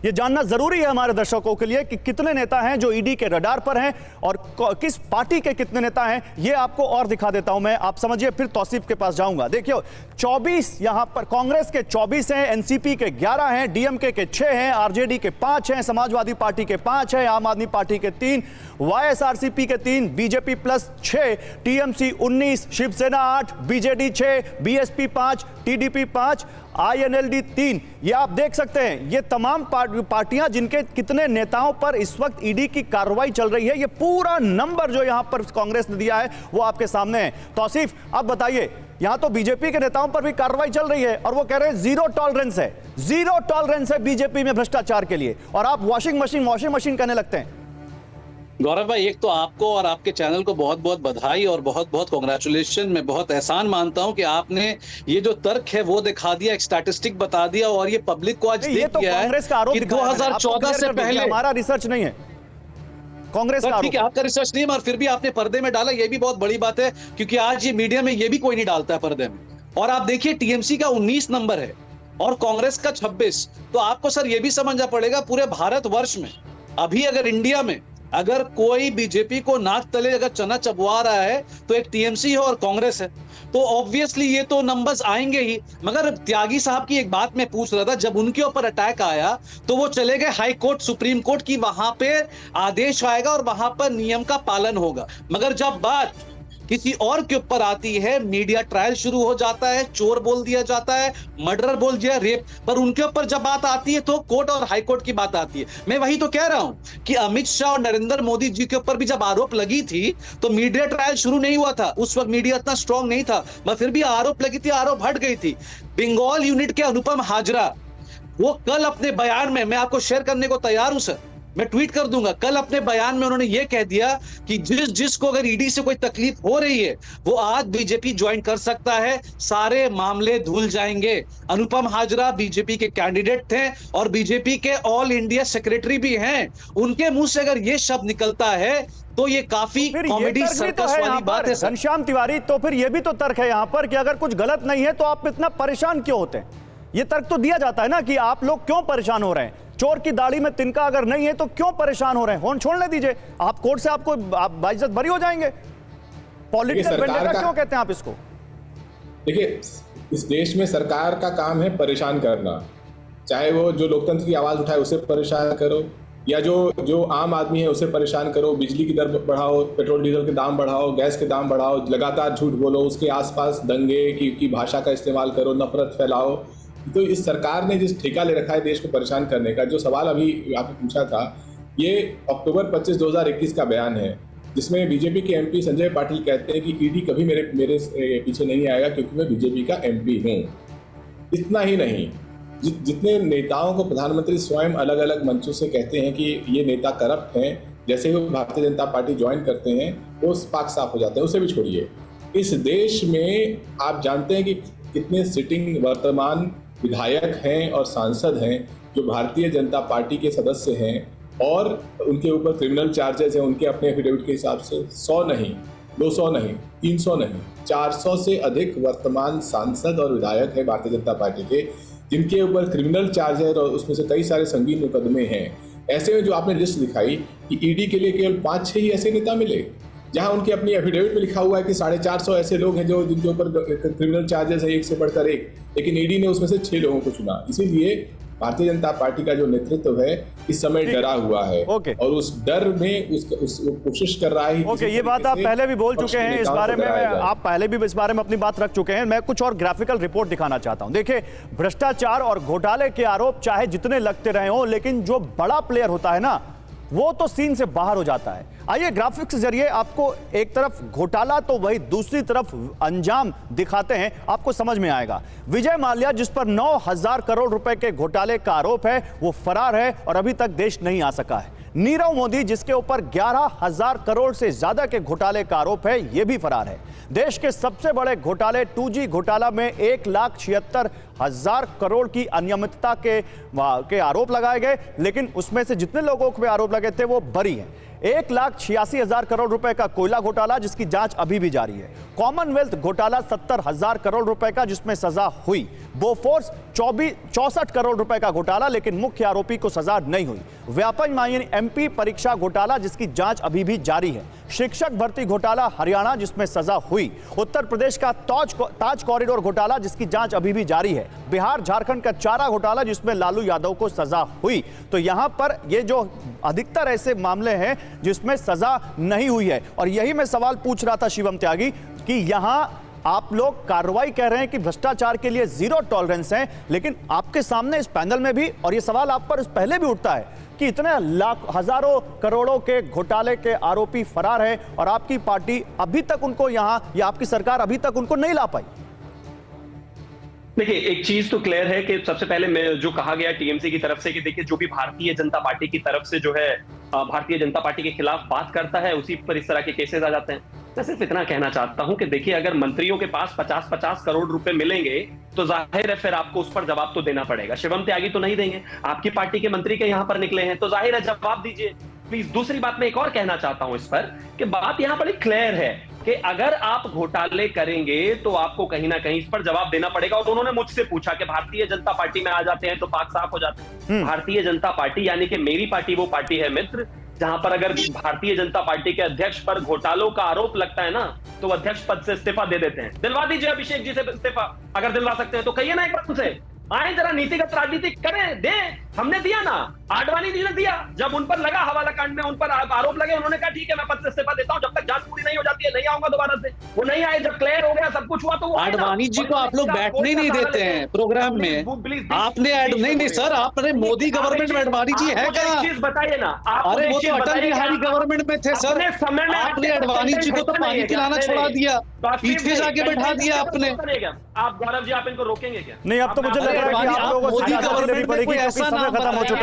ये जानना जरूरी है हमारे दर्शकों के लिए कि कितने नेता हैं जो ईडी के रडार पर हैं और किस पार्टी के कितने नेता हैं। ये आपको और दिखा देता हूं मैं, आप समझिए, फिर तौसीफ के पास जाऊंगा। देखिए 24 यहां पर कांग्रेस के 24 हैं, एनसीपी के 11 हैं, डीएमके के 6 हैं, आरजेडी के 5 हैं, समाजवादी पार्टी के 5 हैं, आम आदमी पार्टी के 3, वाईएसआरसीपी के 3, BJP plus 6, TMC 19, Shiv Sena 8, BJD 6, BSP 5, TDP 5, INLD 3। ये आप देख सकते हैं, ये तमाम पार्टियां जिनके कितने नेताओं पर इस वक्त ईडी की कार्रवाई चल रही है। ये पूरा नंबर जो यहां पर कांग्रेस ने दिया है वो आपके सामने है। तौसीफ, अब बताइए, यहां तो बीजेपी के नेताओं पर भी कार्रवाई चल रही है और वो कह रहे हैं जीरो टॉलरेंस है बीजेपी में भ्रष्टाचार के लिए, और आप वॉशिंग मशीन कहने लगते हैं। गौरव भाई, एक तो आपको और आपके चैनल को बहुत बहुत बधाई और बहुत बहुत कांग्रेचुलेशन। मैं बहुत एहसान मानता हूं कि आपने ये जो तर्क है वो दिखा दिया, एक स्टैटिस्टिक बता दिया और ये पब्लिक को आज दिख गया है कि 2014 से पहले। हमारा रिसर्च नहीं है, कांग्रेस का। ठीक है, आपका रिसर्च नहीं है, मगर फिर भी आपने पर्दे में डाला, ये भी बहुत बड़ी बात है, क्योंकि आज ये मीडिया में ये भी कोई नहीं डालता है पर्दे में। और आप देखिए, टीएमसी का 19 नंबर है और कांग्रेस का 26। तो आपको सर ये भी समझना पड़ेगा, पूरे भारतवर्ष में अभी अगर इंडिया में अगर कोई बीजेपी को नाक तले अगर चना चबवा रहा है तो एक टीएमसी है और कांग्रेस है। तो ऑब्वियसली ये तो नंबर्स आएंगे ही। मगर त्यागी साहब की एक बात मैं पूछ रहा था, जब उनके ऊपर अटैक आया तो वो चले गए हाई कोर्ट, सुप्रीम कोर्ट की, वहां पे आदेश आएगा और वहां पर नियम का पालन होगा। मगर जब बात किसी और के ऊपर आती है, मीडिया ट्रायल शुरू हो जाता है, चोर बोल दिया जाता है, मर्डर बोल दिया, रेप, पर उनके ऊपर जब बात आती है तो कोर्ट और हाई कोर्ट की बात आती है। मैं वही तो कह रहा हूं कि अमित शाह और नरेंद्र मोदी जी के ऊपर भी जब आरोप लगी थी तो मीडिया ट्रायल शुरू नहीं हुआ था, उस वक्त मीडिया इतना स्ट्रांग नहीं था, मगर फिर भी आरोप लगी थी, आरोप हट गई थी। बंगाल यूनिट के अनुपम हाजरा, वो कल अपने बयान में, मैं आपको शेयर करने को तैयार हूं सर, मैं ट्वीट कर दूंगा, कल अपने बयान में उन्होंने ये कह दिया कि जिसको अगर ईडी से कोई तकलीफ हो रही है वो आज बीजेपी ज्वाइन कर सकता है, सारे मामले धुल जाएंगे। अनुपम हाजरा बीजेपी के कैंडिडेट थे और बीजेपी के ऑल इंडिया सेक्रेटरी भी हैं। उनके मुंह से अगर ये शब्द निकलता है तो ये काफी कॉमेडी सर्कस वाली बात है। घनश्याम तिवारी, तो फिर ये भी तो तर्क है यहां पर कि अगर कुछ गलत नहीं है तो आप इतना परेशान क्यों होते हैं? ये तर्क तो दिया जाता है ना कि आप लोग क्यों परेशान हो रहे हैं, चोर की दाढ़ी में तिनका अगर नहीं है तो क्यों परेशान हो रहे हैं? फोन छोड़ने दीजिए, आप कोर्ट से आप बाइज्जत बरी हो जाएंगे। पॉलिटिकल वेंडेटा क्यों कहते हैं आप इसको? देखिए, इस देश में सरकार का काम है परेशान करना, चाहे वो जो लोकतंत्र की आवाज उठाए उसे परेशान करो या जो आम आदमी है उसे परेशान करो। बिजली की दर बढ़ाओ, पेट्रोल डीजल के दाम बढ़ाओ, गैस के दाम बढ़ाओ, लगातार झूठ बोलो, उसके आसपास दंगे की भाषा का इस्तेमाल करो, नफरत फैलाओ। तो इस सरकार ने जिस ठेका ले रखा है देश को परेशान करने का, जो सवाल अभी आपने पूछा था, ये अक्टूबर 25, 2021 का बयान है, जिसमें बीजेपी के एमपी संजय पाटिल कहते हैं कि ईडी कभी मेरे पीछे नहीं आएगा क्योंकि मैं बीजेपी का एमपी हूँ। इतना ही नहीं, जितने नेताओं को प्रधानमंत्री स्वयं अलग अलग मंचों से कहते हैं कि ये नेता करप्ट हैं, जैसे ही वो भारतीय जनता पार्टी ज्वाइन करते हैं वो पाक साफ हो जाते हैं। उसे भी छोड़िए, इस देश में आप जानते हैं कि कितने सिटिंग वर्तमान विधायक हैं और सांसद हैं जो भारतीय जनता पार्टी के सदस्य हैं और उनके ऊपर क्रिमिनल चार्जेस हैं उनके अपने एफिडेविट के हिसाब से 100 नहीं, 200 नहीं, 300 नहीं, 400 से अधिक वर्तमान सांसद और विधायक हैं भारतीय जनता पार्टी के जिनके ऊपर क्रिमिनल चार्ज है और उसमें से कई सारे संगीन मुकदमे हैं। ऐसे में जो आपने लिस्ट दिखाई कि ईडी के लिए केवल 5-6 ही ऐसे नेता मिले, जहां उनकी अपनी एफिडेविट में लिखा हुआ है कि 450 ऐसे लोग हैं जो जिनके ऊपर क्रिमिनल चार्जेस है एक से बढ़कर एक, लेकिन ईडी ने उसमें से 6 लोगों को चुना। इसीलिए भारतीय जनता पार्टी का जो नेतृत्व है इस समय डरा हुआ है और उस डर में उस कोशिश कर रहा है। ये बात आप पहले भी बोल चुके हैं, इस बारे में आप पहले भी इस बारे में अपनी बात रख चुके हैं। मैं कुछ और ग्राफिकल रिपोर्ट दिखाना चाहता हूं। देखिए, भ्रष्टाचार और घोटाले के आरोप चाहे जितने लगते रहे हो, लेकिन जो बड़ा प्लेयर होता है ना वो तो सीन से बाहर हो जाता है। आइए ग्राफिक्स के जरिए आपको एक तरफ घोटाला तो वही दूसरी तरफ अंजाम दिखाते हैं, आपको समझ में आएगा। विजय माल्या, जिस पर 9,000 करोड़ रुपए के घोटाले का आरोप है, वो फरार है और अभी तक देश नहीं आ सका है। नीरव मोदी, जिसके ऊपर 11,000 करोड़ से ज्यादा के घोटाले का आरोप है, यह भी फरार है। देश के सबसे बड़े घोटाले 2G घोटाला में 1,76,000 1000 करोड़ की अनियमितता के आरोप लगाए गए, लेकिन उसमें से जितने लोगों पे आरोप लगे थे वो बरी हैं। 1,86,000 करोड़ रुपए का कोयला घोटाला जिसकी जांच अभी भी जारी है। कॉमनवेल्थ घोटाला 70,000 करोड़ रुपए का जिसमें सजा हुई। बोफोर्स 64 करोड़ रुपए का घोटाला, लेकिन मुख्य आरोपी को सजा नहीं हुई। व्यापम माइन एमपी परीक्षा घोटाला जिसकी जांच अभी भी जारी है। शिक्षक भर्ती घोटाला हरियाणा जिसमें सजा हुई। उत्तर प्रदेश का ताज कॉरिडोर घोटाला जिसकी जांच अभी भी जारी है। बिहार झारखंड का चारा घोटाला जिसमें लालू यादव को सजा हुई। तो यहां पर ये जो अधिकतर ऐसे मामले हैं जिसमें सजा नहीं हुई है, और यही मैं सवाल पूछ रहा था शिवम त्यागी कि यहां आप लोग कार्रवाई कह रहे हैं कि भ्रष्टाचार के लिए जीरो टॉलरेंस है, लेकिन आपके सामने इस पैनल में भी, और ये सवाल आप पर पहले भी उठता है कि इतने हजारों करोड़ों के घोटाले के आरोपी फरार है और आपकी पार्टी अभी तक उनको यहां, या आपकी सरकार अभी तक उनको नहीं ला पाई। देखिए, एक चीज तो क्लियर है कि सबसे पहले मैं जो कहा गया टीएमसी की तरफ से कि देखिए जो भी भारतीय जनता पार्टी की तरफ से जो है भारतीय जनता पार्टी के खिलाफ बात करता है उसी पर इस तरह के केसेस आ जाते हैं। मैं सिर्फ इतना कहना चाहता हूं कि देखिए अगर मंत्रियों के पास 50-50 करोड़ रुपए मिलेंगे तो जाहिर है फिर आपको उस पर जवाब तो देना पड़ेगा। शिवम त्यागी तो नहीं देंगे, आपकी पार्टी के मंत्री के यहां पर निकले हैं तो जाहिर है जवाब दीजिए प्लीज। दूसरी बात मैं एक और कहना चाहता हूं इस पर कि बात यहां बड़ी क्लियर है कि अगर आप घोटाले करेंगे तो आपको कहीं ना कहीं इस पर जवाब देना पड़ेगा। और उन्होंने मुझसे पूछा कि भारतीय जनता पार्टी में आ जाते हैं तो पाक साफ हो जाते हैं। भारतीय जनता पार्टी यानी कि मेरी पार्टी वो पार्टी है मित्र जहां पर अगर भारतीय जनता पार्टी के अध्यक्ष पर घोटालों का आरोप लगता है ना तो अध्यक्ष पद से इस्तीफा दे देते हैं। दिलवा दीजिए अभिषेक जी से इस्तीफा, अगर दिलवा सकते हैं तो कहिए ना एक बार उनसे, आए जरा नीतिगत राजनीति करें, दे। हमने दिया ना, आडवाणी जी ने दिया, जब उन पर लगा हवाला कांड में उन पर आरोप लगे उन्होंने कहा ठीक है मैं पद से इस्तीफा देता हूं, जब तक जांच पूरी नहीं हो जाती है नहीं आऊंगा दोबारा से। वो नहीं आए, जब क्लियर हो गया सब कुछ हुआ तो वो आडवाणी जी को आप लोग बैठने नहीं देते हैं प्रोग्राम में। आपने नहीं सर, आपने मोदी गवर्नमेंट में आडवाणी जी है क्या? चीज बताइए ना। अरे वो तो अटल बिहारी गवर्नमेंट में थे सर, आपने आडवाणी जी को तो पानी पिलाना छोड़ा दिया, पीछे जाके बैठा दिया आपने। आप गौरव जी आप इनको रोकेंगे क्या? नहीं, अब तो मुझे लग रहा है कि आप लोगों को मोदी इजाजत लेनी गवर्नमेंट में पड़ेगी कोई क्योंकि ऐसा समय नाम खत्म हो बताया चुका है।